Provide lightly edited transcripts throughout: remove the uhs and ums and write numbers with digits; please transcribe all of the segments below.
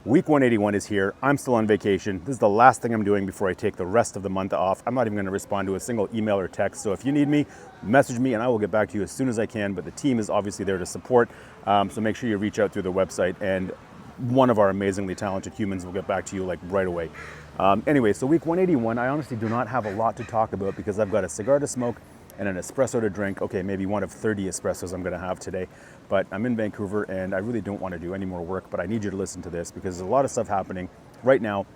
Week 181 is here. I'm still on vacation. This is the last thing I'm doing before I take the rest of the month off. I'm not even going to respond to a single email or text. So if you need me, message me and I will get back to you as soon as I can. But the team is obviously there to support. So make sure you reach out through the website and one of our amazingly talented humans will get back to you like right away. Anyway, so week 181, I honestly do not have a lot to talk about because I've got a cigar to smoke and an espresso to drink. Okay, maybe one of 30 espressos I'm going to have today. But I'm in Vancouver and I really don't want to do any more work, but I need you to listen to this because there's a lot of stuff happening right now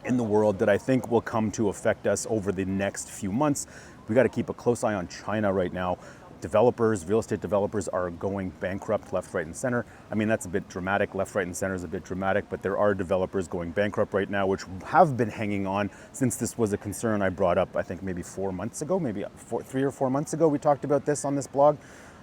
in the world that I think will come to affect us over the next few months. We got to keep a close eye on China right now. Developers, real estate developers are going bankrupt left, right, and center. I mean, that's a bit dramatic. Left, right, and center is a bit dramatic, but there are developers going bankrupt right now, which have been hanging on since this was a concern I brought up, I think maybe 4 months ago, maybe 3 or 4 months ago, we talked about this on this blog.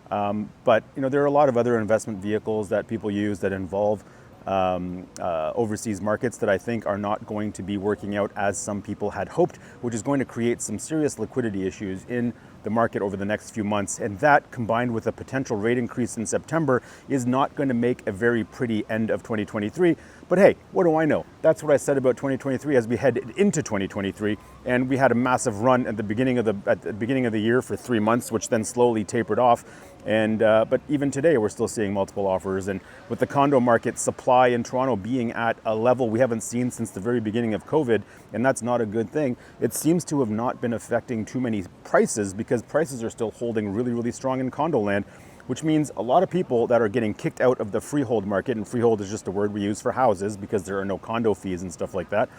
But you know, there are a lot of other investment vehicles that people use that involve overseas markets that I think are not going to be working out as some people had hoped, which is going to create some serious liquidity issues in the market over the next few months. And that, combined with a potential rate increase in September, is not going to make a very pretty end of 2023. But hey, what do I know? That's what I said about 2023 as we head into 2023. And we had a massive run at the beginning of the year for 3 months, which then slowly tapered off. And but even today, we're still seeing multiple offers. And with the condo market supply in Toronto being at a level we haven't seen since the very beginning of COVID, and that's not a good thing, it seems to have not been affecting too many prices because prices are still holding really, really strong in condo land, which means a lot of people that are getting kicked out of the freehold market, and freehold is just a word we use for houses because there are no condo fees and stuff like that.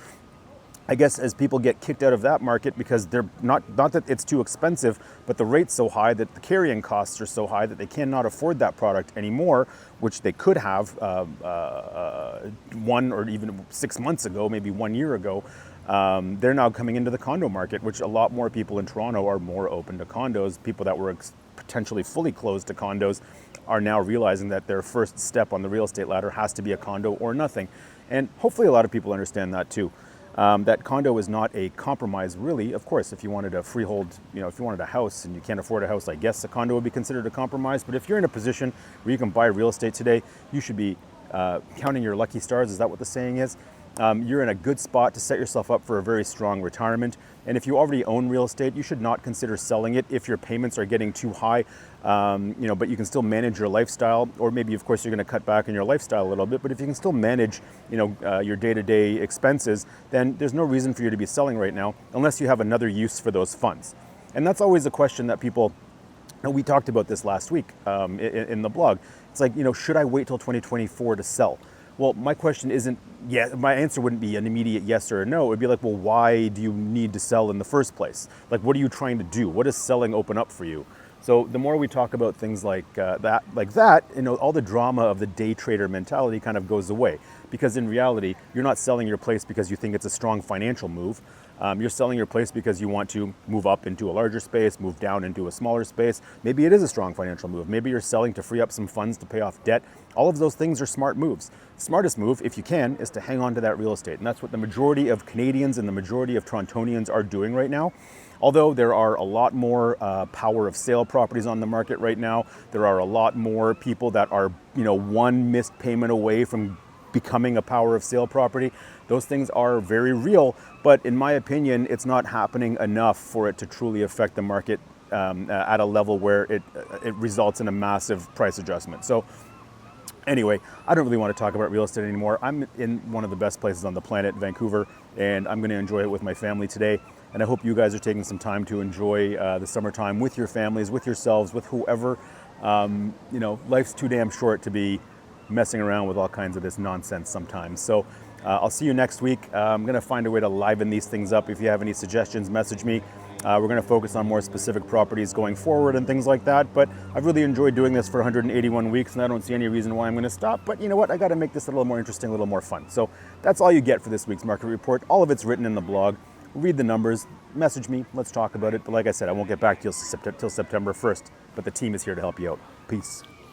I guess as people get kicked out of that market because they're not that it's too expensive, but the rate's so high that the carrying costs are so high that they cannot afford that product anymore, which they could have 1 or even 6 months ago, maybe 1 year ago. They're now coming into the condo market, which a lot more people in Toronto are more open to condos. People that were potentially fully closed to condos are now realizing that their first step on the real estate ladder has to be a condo or nothing. And hopefully a lot of people understand that too. That condo is not a compromise, really. Of course, if you wanted a freehold, you know, if you wanted a house and you can't afford a house, I guess a condo would be considered a compromise. But if you're in a position where you can buy real estate today, you should be counting your lucky stars. Is that what the saying is? You're in a good spot to set yourself up for a very strong retirement. And if you already own real estate, you should not consider selling it if your payments are getting too high, you know, but you can still manage your lifestyle, or maybe, of course, you're going to cut back on your lifestyle a little bit, but if you can still manage, you know, your day-to-day expenses, then there's no reason for you to be selling right now unless you have another use for those funds. And that's always a question that people, and we talked about this last week in the blog. It's like, you know, should I wait till 2024 to sell? Well, my question isn't, my answer wouldn't be an immediate yes or a no. It would be like, well, why do you need to sell in the first place? Like, what are you trying to do? What does selling open up for you? So the more we talk about things like that, you know, all the drama of the day trader mentality kind of goes away. Because in reality, you're not selling your place because you think it's a strong financial move. You're selling your place because you want to move up into a larger space, move down into a smaller space. Maybe it is a strong financial move. Maybe you're selling to free up some funds to pay off debt. All of those things are smart moves. Smartest move, if you can, is to hang on to that real estate. And that's what the majority of Canadians and the majority of Torontonians are doing right now. Although there are a lot more power of sale properties on the market right now, there are a lot more people that are, you know, one missed payment away from becoming a power of sale property. Those things are very real, but in my opinion, it's not happening enough for it to truly affect the market at a level where it results in a massive price adjustment. So anyway, I don't really want to talk about real estate anymore. I'm in one of the best places on the planet, Vancouver, and I'm going to enjoy it with my family today. And I hope you guys are taking some time to enjoy the summertime with your families, with yourselves, with whoever. You know, life's too damn short to be messing around with all kinds of this nonsense sometimes. So I'll see you next week. I'm going to find a way to liven these things up. If you have any suggestions, message me. We're going to focus on more specific properties going forward and things like that. But I've really enjoyed doing this for 181 weeks, and I don't see any reason why I'm going to stop. But you know what? I got to make this a little more interesting, a little more fun. So that's all you get for this week's market report. All of it's written in the blog. Read the numbers, message me, let's talk about it. But like I said, I won't get back to you till September 1st, but the team is here to help you out. Peace.